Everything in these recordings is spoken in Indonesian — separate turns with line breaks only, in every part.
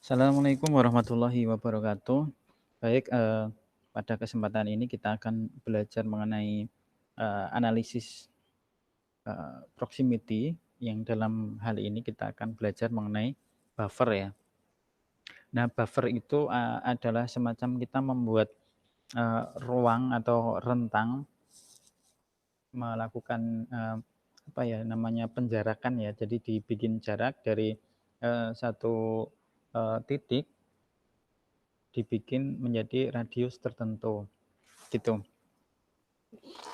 Assalamualaikum warahmatullahi wabarakatuh. Baik, pada kesempatan ini kita akan belajar mengenai analisis proximity yang dalam hal ini kita akan belajar mengenai buffer ya. Nah, buffer itu adalah semacam kita membuat ruang atau rentang melakukan apa ya namanya penjarakan ya. Jadi dibikin jarak dari satu titik dibikin menjadi radius tertentu gitu.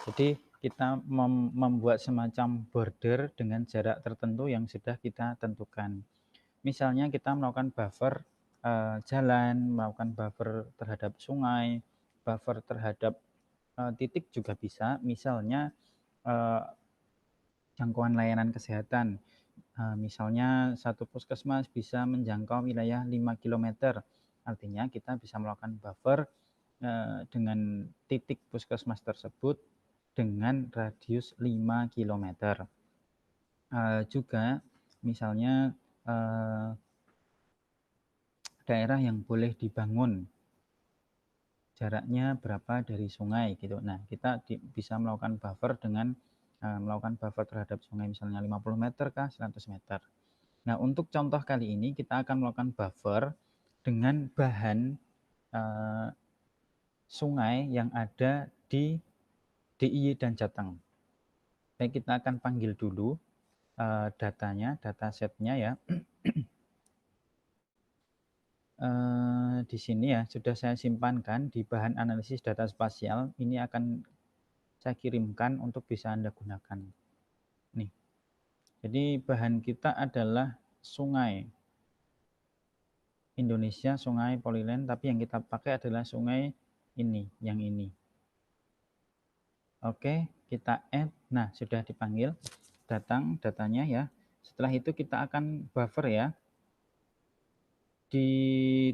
Jadi kita membuat semacam border dengan jarak tertentu yang sudah kita tentukan. Misalnya kita melakukan buffer jalan, melakukan buffer terhadap sungai, buffer terhadap titik juga bisa. Misalnya jangkauan layanan kesehatan. Misalnya satu puskesmas bisa menjangkau wilayah 5 km. Artinya kita bisa melakukan buffer dengan titik puskesmas tersebut dengan radius 5 km. Juga misalnya daerah yang boleh dibangun jaraknya berapa dari sungai gitu. Nah, kita bisa melakukan buffer dengan melakukan buffer terhadap sungai misalnya 50 meter kah 100 meter. Nah, untuk contoh kali ini kita akan melakukan buffer dengan bahan sungai yang ada di DIY dan Jateng. Baik, kita akan panggil dulu datanya, datasetnya ya. Di sini ya sudah saya simpankan di bahan analisis data spasial. Ini akan saya kirimkan untuk bisa Anda gunakan. Nih, jadi bahan kita adalah sungai Indonesia, sungai Polilen, tapi yang kita pakai adalah sungai ini, yang ini. Oke, kita add. Nah, sudah dipanggil. Datang datanya ya. Setelah itu kita akan buffer ya. Di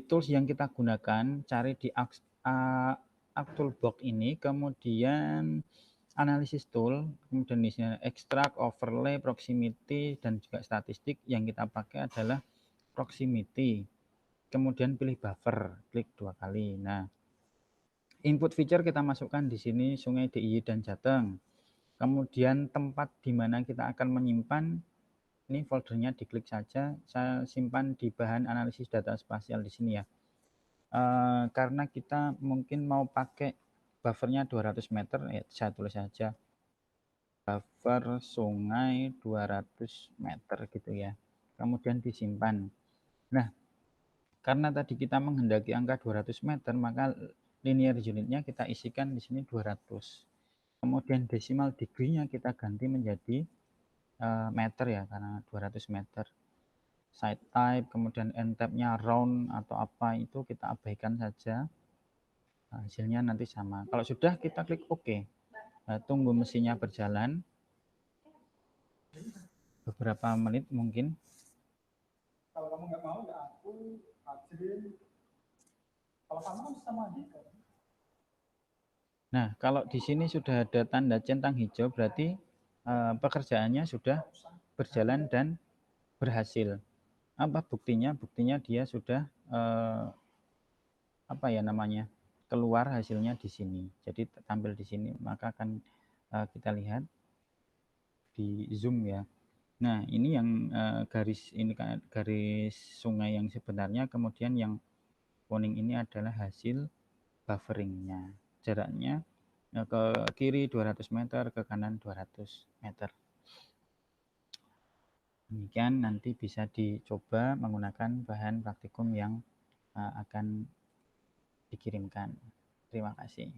tools yang kita gunakan, cari di ArcToolbox ini, kemudian analisis tool, kemudian di sini extract, overlay, proximity, dan juga statistik. Yang kita pakai adalah proximity. Kemudian pilih buffer, klik 2 kali. Nah, input feature kita masukkan di sini Sungai DIY dan Jateng. Kemudian tempat di mana kita akan menyimpan, ini foldernya diklik saja. Saya simpan di bahan analisis data spasial di sini ya. Karena kita mungkin mau pakai buffernya 200 meter, ya saya tulis saja buffer sungai 200 meter gitu ya. Kemudian disimpan. Nah, karena tadi kita menghendaki angka 200 meter, maka linear unitnya kita isikan di sini 200. Kemudian decimal degree-nya kita ganti menjadi meter ya, karena 200 meter. Site type, kemudian end type-nya round atau apa itu kita abaikan saja. Hasilnya nanti sama. Kalau sudah kita klik OK. Tunggu mesinnya berjalan beberapa menit mungkin.
Kalau kamu nggak mau ya aku ajarin. Kalau kamu kan sama aja.
Nah, kalau di sini sudah ada tanda centang hijau, berarti pekerjaannya sudah berjalan dan berhasil. Apa buktinya? Buktinya dia sudah apa ya namanya, keluar hasilnya di sini. Jadi tampil di sini, maka akan kita lihat di zoom ya. Nah, ini yang garis ini garis sungai yang sebenarnya, kemudian yang kuning ini adalah hasil bufferingnya. Jaraknya ke kiri 200 meter, ke kanan 200 meter. Demikian nanti bisa dicoba menggunakan bahan praktikum yang akan dikirimkan. Terima kasih.